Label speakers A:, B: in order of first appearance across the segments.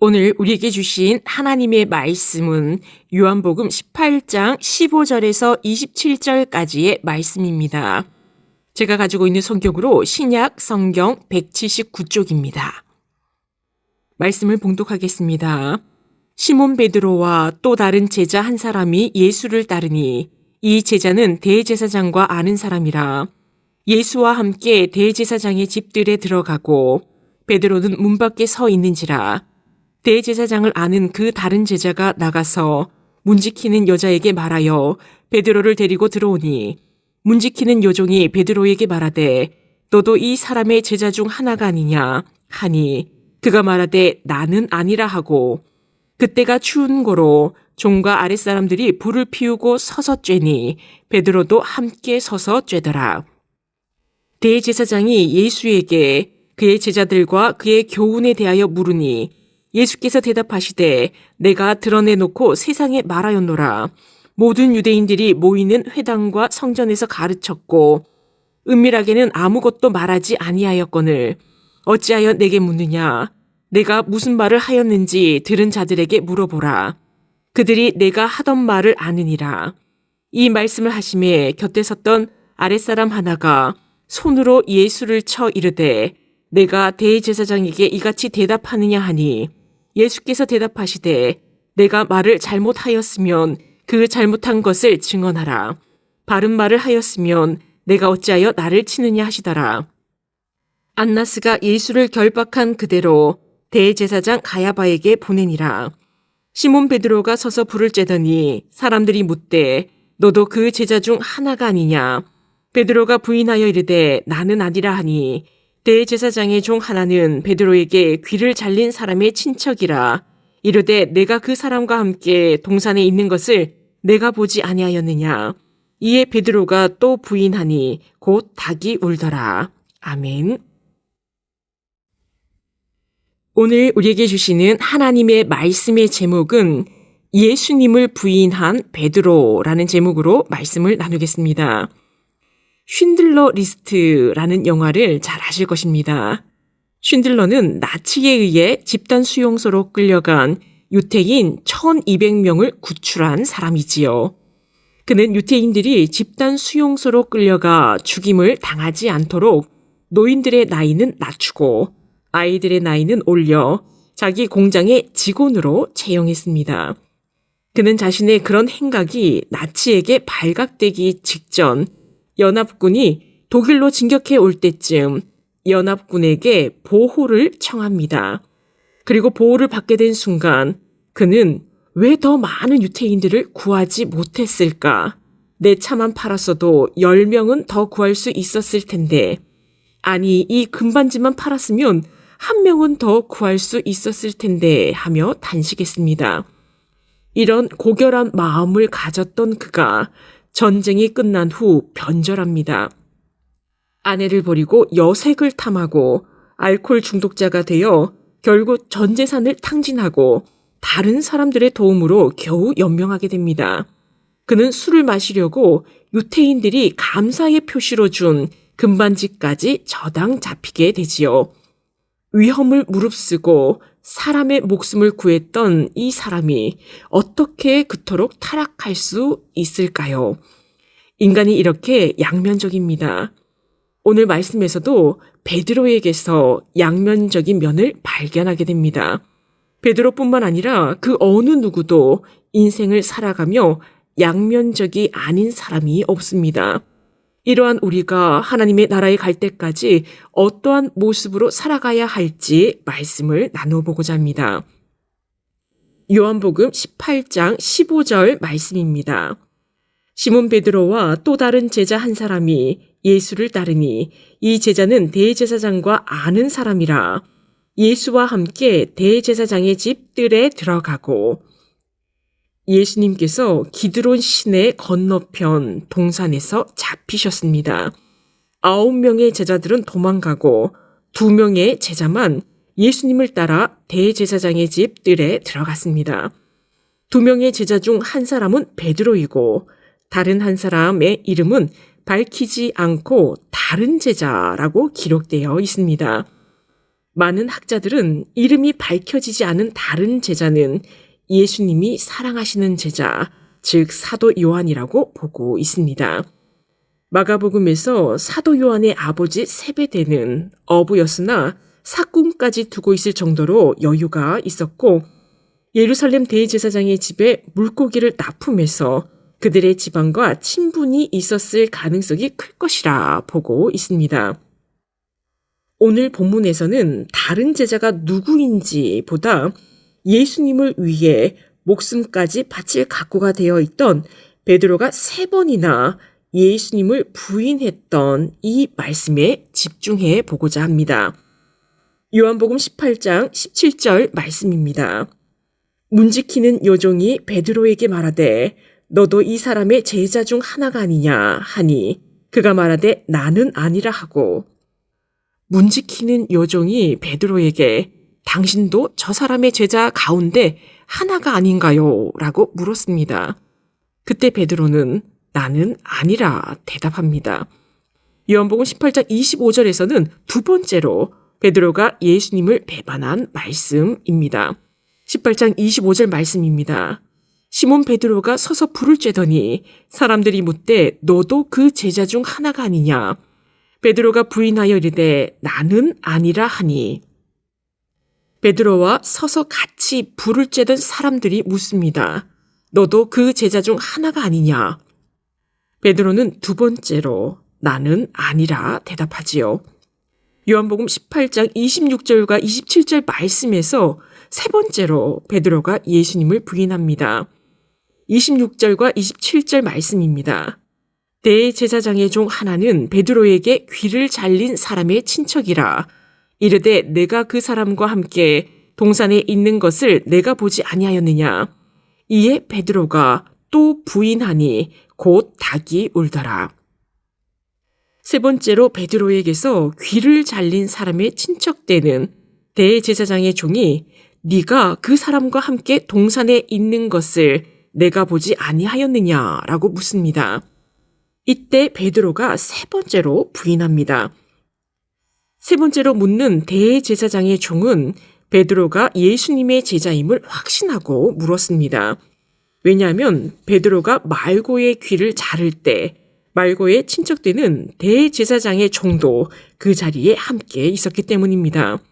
A: 오늘 우리에게 주신 하나님의 말씀은 요한복음 18장 15절에서 27절까지의 말씀입니다. 제가 가지고 있는 성경으로 신약 성경 179쪽입니다. 말씀을 봉독하겠습니다. 시몬 베드로와 또 다른 제자 한 사람이 예수를 따르니 이 제자는 대제사장과 아는 사람이라 예수와 함께 대제사장의 집들에 들어가고 베드로는 문 밖에 서 있는지라 대제사장을 아는 그 다른 제자가 나가서 문지키는 여자에게 말하여 베드로를 데리고 들어오니 문지키는 여종이 베드로에게 말하되 너도 이 사람의 제자 중 하나가 아니냐 하니 그가 말하되 나는 아니라 하고 그때가 추운 고로 종과 아랫사람들이 불을 피우고 서서 쬐니 베드로도 함께 서서 쬐더라. 대제사장이 예수에게 그의 제자들과 그의 교훈에 대하여 물으니 예수께서 대답하시되 내가 드러내놓고 세상에 말하였노라. 모든 유대인들이 모이는 회당과 성전에서 가르쳤고 은밀하게는 아무것도 말하지 아니하였거늘 어찌하여 내게 묻느냐. 내가 무슨 말을 하였는지 들은 자들에게 물어보라. 그들이 내가 하던 말을 아느니라. 이 말씀을 하심에 곁에 섰던 아랫사람 하나가 손으로 예수를 쳐 이르되 내가 대제사장에게 이같이 대답하느냐 하니 예수께서 대답하시되 내가 말을 잘못하였으면 그 잘못한 것을 증언하라. 바른 말을 하였으면 내가 어찌하여 나를 치느냐 하시더라. 안나스가 예수를 결박한 그대로 대제사장 가야바에게 보내니라. 시몬 베드로가 서서 불을 쬐더니 사람들이 묻되 너도 그 제자 중 하나가 아니냐. 베드로가 부인하여 이르되 나는 아니라 하니 대제사장의 종 하나는 베드로에게 귀를 잘린 사람의 친척이라 이르되 내가 그 사람과 함께 동산에 있는 것을 내가 보지 아니하였느냐. 이에 베드로가 또 부인하니 곧 닭이 울더라. 아멘. 오늘 우리에게 주시는 하나님의 말씀의 제목은 예수님을 부인한 베드로라는 제목으로 말씀을 나누겠습니다. 쉰들러 리스트라는 영화를 잘 아실 것입니다. 쉰들러는 나치에 의해 집단 수용소로 끌려간 유태인 1200명을 구출한 사람이지요. 그는 유태인들이 집단 수용소로 끌려가 죽임을 당하지 않도록 노인들의 나이는 낮추고 아이들의 나이는 올려 자기 공장의 직원으로 채용했습니다. 그는 자신의 그런 행각이 나치에게 발각되기 직전 연합군이 독일로 진격해 올 때쯤 연합군에게 보호를 청합니다. 그리고 보호를 받게 된 순간 그는 왜 더 많은 유태인들을 구하지 못했을까? 내 차만 팔았어도 10명은 더 구할 수 있었을 텐데 아니 이 금반지만 팔았으면 1명은 더 구할 수 있었을 텐데 하며 단식했습니다. 이런 고결한 마음을 가졌던 그가 전쟁이 끝난 후 변절합니다. 아내를 버리고 여색을 탐하고 알코올 중독자가 되어 결국 전 재산을 탕진하고 다른 사람들의 도움으로 겨우 연명하게 됩니다. 그는 술을 마시려고 유태인들이 감사의 표시로 준 금반지까지 저당 잡히게 되지요. 위험을 무릅쓰고 사람의 목숨을 구했던 이 사람이 어떻게 그토록 타락할 수 있을까요? 인간이 이렇게 양면적입니다. 오늘 말씀에서도 베드로에게서 양면적인 면을 발견하게 됩니다. 베드로뿐만 아니라 그 어느 누구도 인생을 살아가며 양면적이 아닌 사람이 없습니다. 이러한 우리가 하나님의 나라에 갈 때까지 어떠한 모습으로 살아가야 할지 말씀을 나눠보고자 합니다. 요한복음 18장 15절 말씀입니다. 시몬 베드로와 또 다른 제자 한 사람이 예수를 따르니 이 제자는 대제사장과 아는 사람이라 예수와 함께 대제사장의 집들에 들어가고 예수님께서 기드론 시내 건너편 동산에서 잡히셨습니다. 9명의 제자들은 도망가고 2명의 제자만 예수님을 따라 대제사장의 집들에 들어갔습니다. 2명의 제자 중 한 사람은 베드로이고 다른 한 사람의 이름은 밝히지 않고 다른 제자라고 기록되어 있습니다. 많은 학자들은 이름이 밝혀지지 않은 다른 제자는 예수님이 사랑하시는 제자, 즉 사도 요한이라고 보고 있습니다. 마가복음에서 사도 요한의 아버지 세베대는 어부였으나 사꿈까지 두고 있을 정도로 여유가 있었고 예루살렘 대제사장의 집에 물고기를 납품해서 그들의 지방과 친분이 있었을 가능성이 클 것이라 보고 있습니다. 오늘 본문에서는 다른 제자가 누구인지 보다 예수님을 위해 목숨까지 바칠 각오가 되어 있던 베드로가 3번이나 예수님을 부인했던 이 말씀에 집중해 보고자 합니다. 요한복음 18장 17절 말씀입니다. 문지키는 요종이 베드로에게 말하되 너도 이 사람의 제자 중 하나가 아니냐 하니 그가 말하되 나는 아니라 하고 문지키는 요종이 베드로에게 당신도 저 사람의 제자 가운데 하나가 아닌가요? 라고 물었습니다. 그때 베드로는 나는 아니라 대답합니다. 요한복음 18장 25절에서는 두 번째로 베드로가 예수님을 배반한 말씀입니다. 18장 25절 말씀입니다. 시몬 베드로가 서서 불을 쬐더니 사람들이 묻되 너도 그 제자 중 하나가 아니냐? 베드로가 부인하여 이르되 나는 아니라 하니 베드로와 서서 같이 불을 쬐던 사람들이 묻습니다. 너도 그 제자 중 하나가 아니냐? 베드로는 두 번째로 나는 아니라 대답하지요. 요한복음 18장 26절과 27절 말씀에서 세 번째로 베드로가 예수님을 부인합니다. 26절과 27절 말씀입니다. 대제사장의 종 하나는 베드로에게 귀를 잘린 사람의 친척이라 이르되 내가 그 사람과 함께 동산에 있는 것을 내가 보지 아니하였느냐. 이에 베드로가 또 부인하니 곧 닭이 울더라. 세 번째로 베드로에게서 귀를 잘린 사람의 친척되는 대제사장의 종이 네가 그 사람과 함께 동산에 있는 것을 내가 보지 아니하였느냐라고 묻습니다. 이때 베드로가 세 번째로 부인합니다. 세 번째로 묻는 대제사장의 종은 베드로가 예수님의 제자임을 확신하고 물었습니다. 왜냐하면 베드로가 말고의 귀를 자를 때 말고의 친척되는 대제사장의 종도 그 자리에 함께 있었기 때문입니다.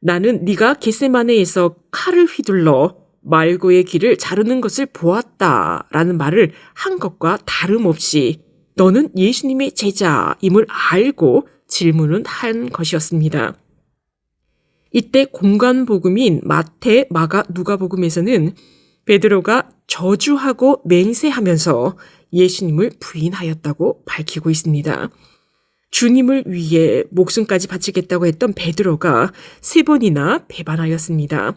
A: 나는 네가 겟세마네에서 칼을 휘둘러 말고의 귀를 자르는 것을 보았다라는 말을 한 것과 다름없이 너는 예수님의 제자임을 알고 질문을 한 것이었습니다. 이때 공관복음인 마태, 마가, 누가복음에서는 베드로가 저주하고 맹세하면서 예수님을 부인하였다고 밝히고 있습니다. 주님을 위해 목숨까지 바치겠다고 했던 베드로가 3번이나 배반하였습니다.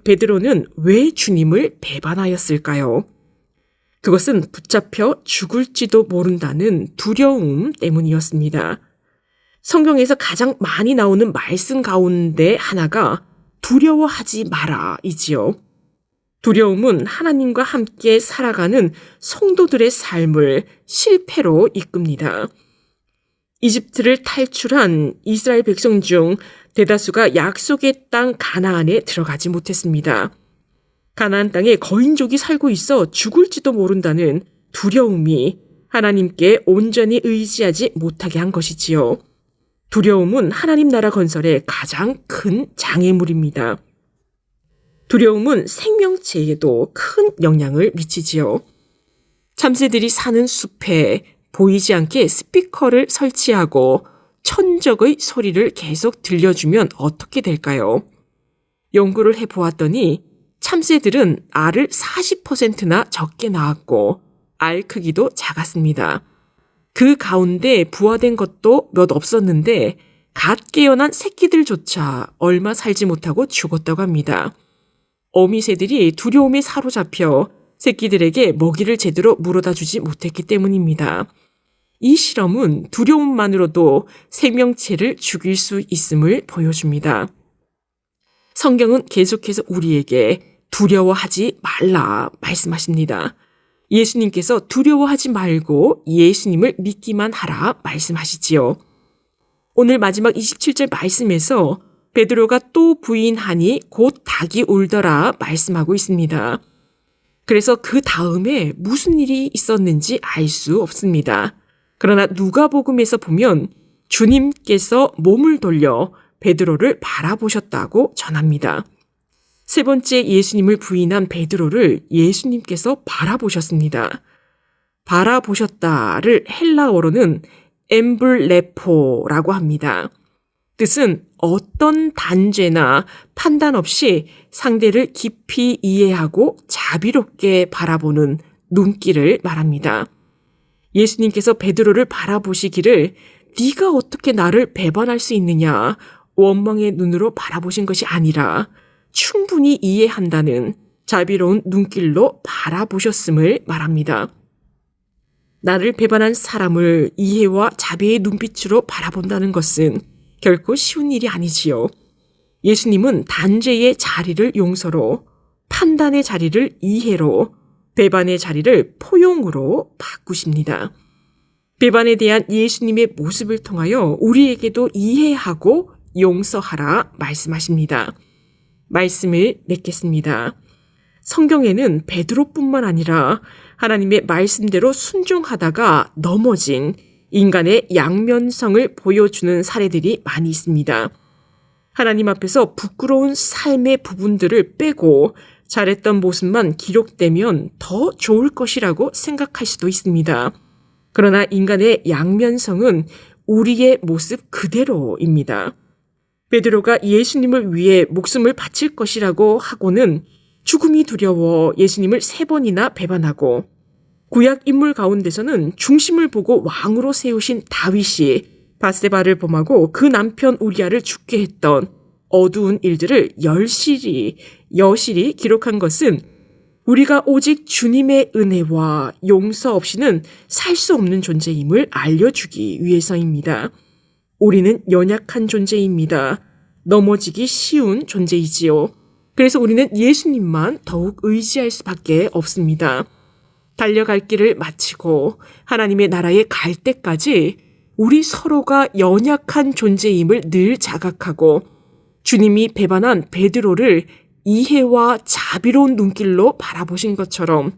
A: 베드로는 왜 주님을 배반하였을까요? 그것은 붙잡혀 죽을지도 모른다는 두려움 때문이었습니다. 성경에서 가장 많이 나오는 말씀 가운데 하나가 두려워하지 마라이지요. 두려움은 하나님과 함께 살아가는 성도들의 삶을 실패로 이끕니다. 이집트를 탈출한 이스라엘 백성 중 대다수가 약속의 땅 가나안에 들어가지 못했습니다. 가나안 땅에 거인족이 살고 있어 죽을지도 모른다는 두려움이 하나님께 온전히 의지하지 못하게 한 것이지요. 두려움은 하나님 나라 건설의 가장 큰 장애물입니다. 두려움은 생명체에도 큰 영향을 미치지요. 참새들이 사는 숲에 보이지 않게 스피커를 설치하고 천적의 소리를 계속 들려주면 어떻게 될까요? 연구를 해보았더니 참새들은 알을 40%나 적게 낳았고 알 크기도 작았습니다. 그 가운데 부화된 것도 몇 없었는데 갓 깨어난 새끼들조차 얼마 살지 못하고 죽었다고 합니다. 어미새들이 두려움에 사로잡혀 새끼들에게 먹이를 제대로 물어다 주지 못했기 때문입니다. 이 실험은 두려움만으로도 생명체를 죽일 수 있음을 보여줍니다. 성경은 계속해서 우리에게 두려워하지 말라 말씀하십니다. 예수님께서 두려워하지 말고 예수님을 믿기만 하라 말씀하시지요. 오늘 마지막 27절 말씀에서 베드로가 또 부인하니 곧 닭이 울더라 말씀하고 있습니다. 그래서 그 다음에 무슨 일이 있었는지 알 수 없습니다. 그러나 누가복음에서 보면 주님께서 몸을 돌려 베드로를 바라보셨다고 전합니다. 세 번째 예수님을 부인한 베드로를 예수님께서 바라보셨습니다. 바라보셨다를 헬라어로는 엠블레포라고 합니다. 뜻은 어떤 단죄나 판단 없이 상대를 깊이 이해하고 자비롭게 바라보는 눈길을 말합니다. 예수님께서 베드로를 바라보시기를 네가 어떻게 나를 배반할 수 있느냐 원망의 눈으로 바라보신 것이 아니라 충분히 이해한다는 자비로운 눈길로 바라보셨음을 말합니다. 나를 배반한 사람을 이해와 자비의 눈빛으로 바라본다는 것은 결코 쉬운 일이 아니지요. 예수님은 단죄의 자리를 용서로, 판단의 자리를 이해로, 배반의 자리를 포용으로 바꾸십니다. 배반에 대한 예수님의 모습을 통하여 우리에게도 이해하고 용서하라 말씀하십니다. 말씀을 맺겠습니다. 성경에는 베드로뿐만 아니라 하나님의 말씀대로 순종하다가 넘어진 인간의 양면성을 보여주는 사례들이 많이 있습니다. 하나님 앞에서 부끄러운 삶의 부분들을 빼고 잘했던 모습만 기록되면 더 좋을 것이라고 생각할 수도 있습니다. 그러나 인간의 양면성은 우리의 모습 그대로입니다. 베드로가 예수님을 위해 목숨을 바칠 것이라고 하고는 죽음이 두려워 예수님을 3번이나 배반하고 구약 인물 가운데서는 중심을 보고 왕으로 세우신 다윗이 밧세바를 범하고 그 남편 우리아를 죽게 했던 어두운 일들을 여실히 기록한 것은 우리가 오직 주님의 은혜와 용서 없이는 살 수 없는 존재임을 알려주기 위해서입니다. 우리는 연약한 존재입니다. 넘어지기 쉬운 존재이지요. 그래서 우리는 예수님만 더욱 의지할 수밖에 없습니다. 달려갈 길을 마치고 하나님의 나라에 갈 때까지 우리 서로가 연약한 존재임을 늘 자각하고 주님이 배반한 베드로를 이해와 자비로운 눈길로 바라보신 것처럼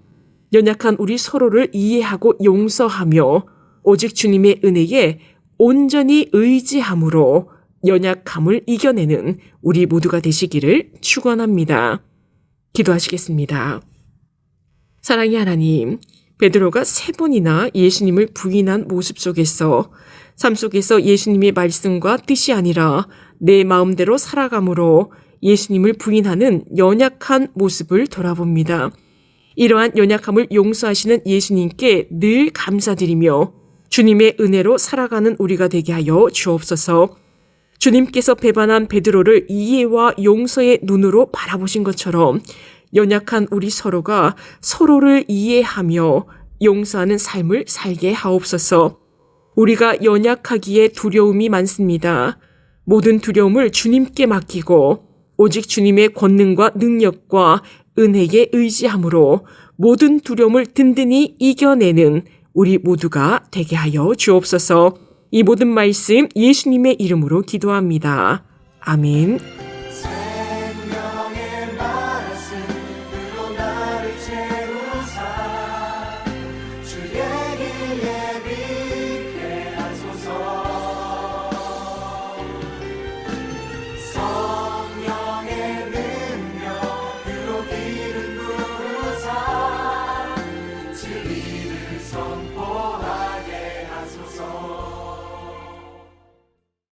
A: 연약한 우리 서로를 이해하고 용서하며 오직 주님의 은혜에 온전히 의지함으로 연약함을 이겨내는 우리 모두가 되시기를 축원합니다. 기도하시겠습니다. 사랑의 하나님, 베드로가 3번이나 예수님을 부인한 모습 속에서 삶 속에서 예수님의 말씀과 뜻이 아니라 내 마음대로 살아감으로 예수님을 부인하는 연약한 모습을 돌아봅니다. 이러한 연약함을 용서하시는 예수님께 늘 감사드리며 주님의 은혜로 살아가는 우리가 되게 하여 주옵소서. 주님께서 배반한 베드로를 이해와 용서의 눈으로 바라보신 것처럼 연약한 우리 서로가 서로를 이해하며 용서하는 삶을 살게 하옵소서. 우리가 연약하기에 두려움이 많습니다. 모든 두려움을 주님께 맡기고 오직 주님의 권능과 능력과 은혜에 의지함으로 모든 두려움을 든든히 이겨내는 우리 모두가 되게 하여 주옵소서. 이 모든 말씀 예수님의 이름으로 기도합니다. 아멘.
B: 생명의 말씀으로 나를 채우사 주의 길에